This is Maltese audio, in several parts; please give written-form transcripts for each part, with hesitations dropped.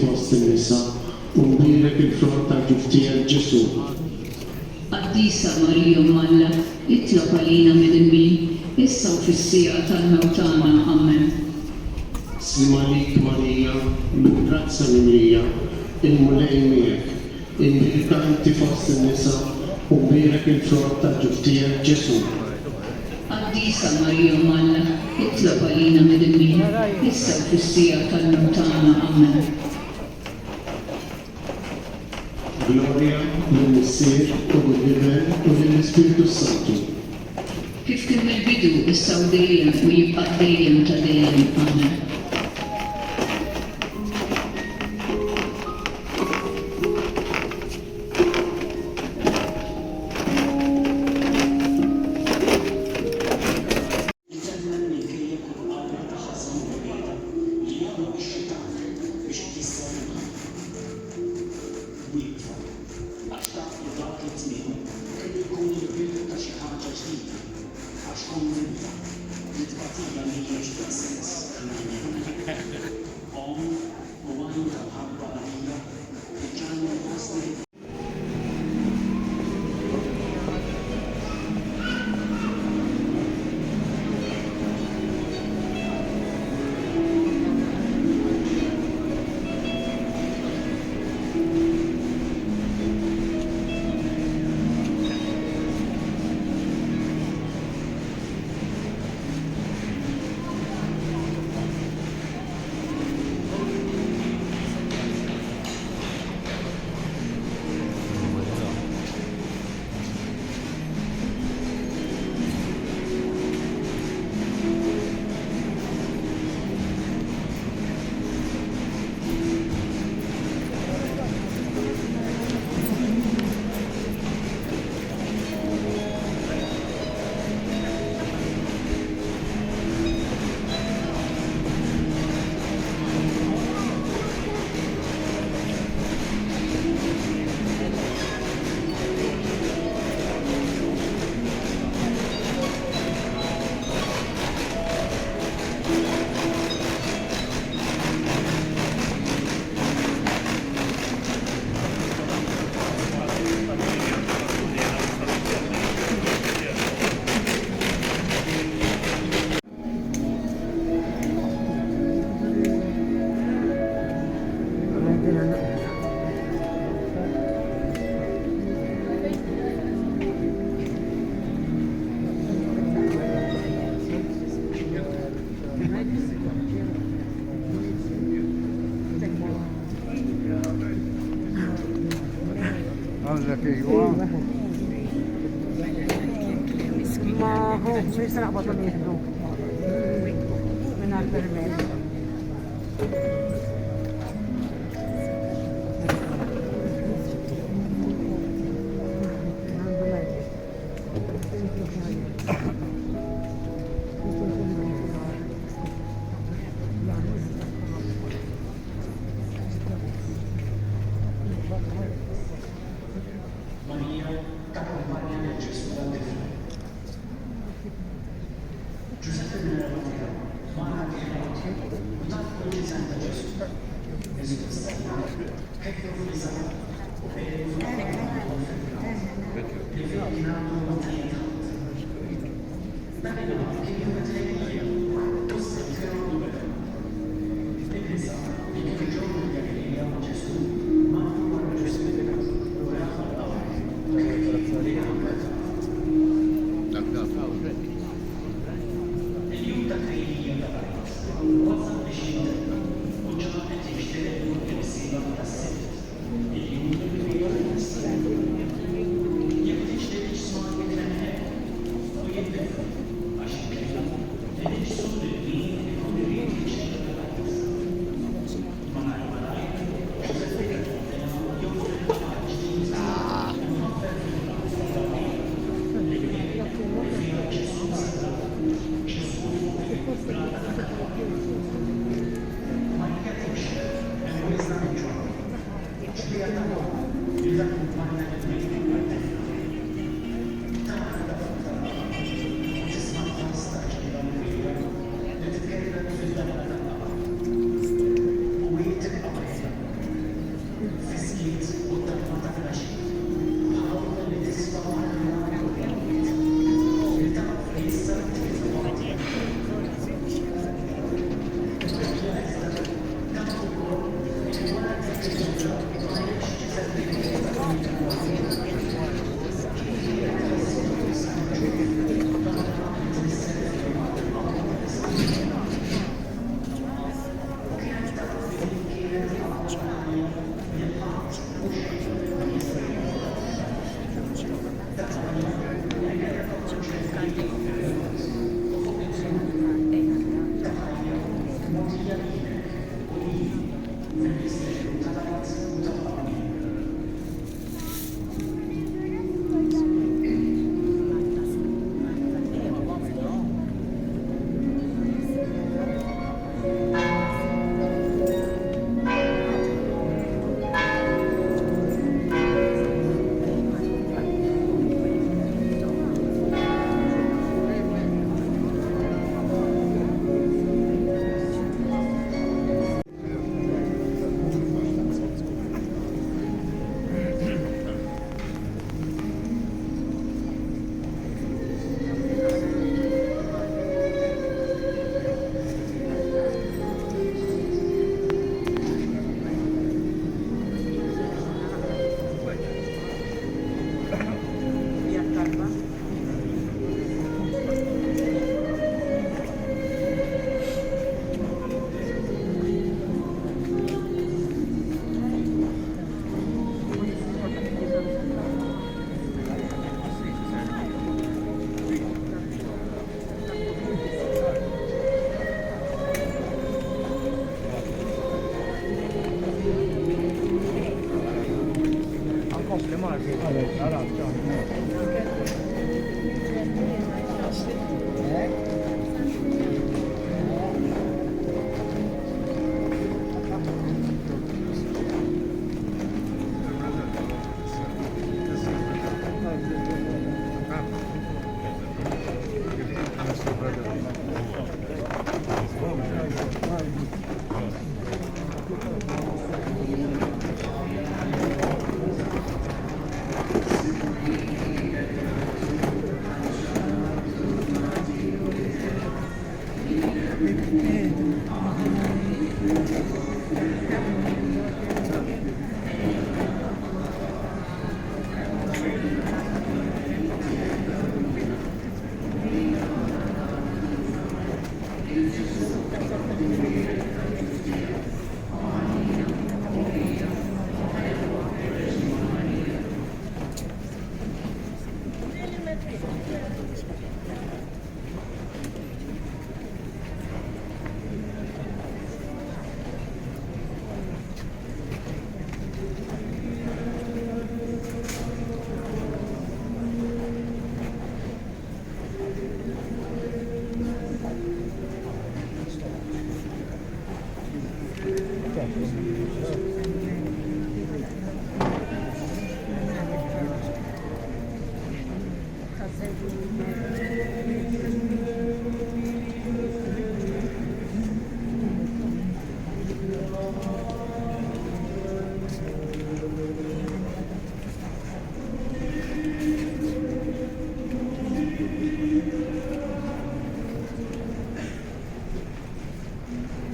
fost in-nisa u mbirek il-frott tal-ġuftija Ġesu. Qaddisa Marija Malla, itlob għalina midimmin, issa u fis-sieqa tal-mewt tagħna. Amen. Slimalik Marija, bil-grazza mimlija, il-mulej miegħek, imbirka inti fost in-nisa u mbirek il-frott tal-ġuftija Ġesu. Qaddisa Marija Malla, itlob għalina midimmin, issa u fis-sieqa tal-mewt tagħna. Amen. Gloria lill-Missier u lill-Ibn u lill-Ispiritu Santu. Kif kien mill-bidu, issa u dejjem u jibqa' dejjem ta' dejjem. Amen. antigua. May isa na ba ito nito? May na-permit.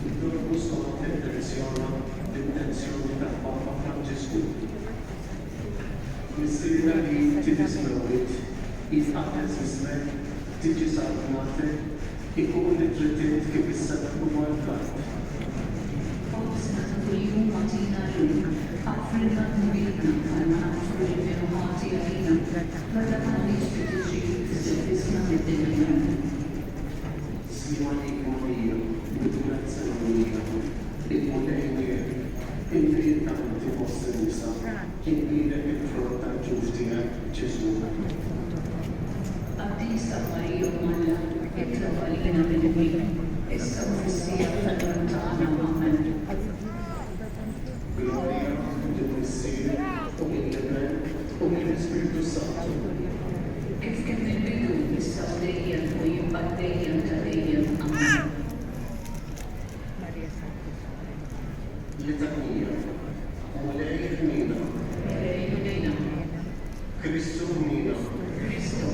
Il-Corpus kontemplazzjona l-intenzjoni ta' Papa Franġisku. Missiera li tidismewit, jitqattes ismek, tiġi salvnate, ikun li trittiet kif is-sebab u għal-kart. Forse ta' kuljum għatina l-lum, għafrinna t-nbidna għalma għafru li menu ħati għalina, għalla għalli ġbitiġi s-servisna mid-dinja. Simoni Murija, bidgrazza Murija, il-mulejni, il-rijitanti mossemusa, il-bidek il-front tal-ġuftija ġesu. Għaddisa Marija Malla, itlob għalina mid-din, issa ufissija tal-lontana għamel. Gloria, il-Missir, u il-Lemen, u il-Spiritu Santo. Kif kien il-bidu issa u dejjem u jibqa' dejjem ta' dejjem għamel. Litanija, mulej il-mina, Rej u dejna, Kristu mina, Kristu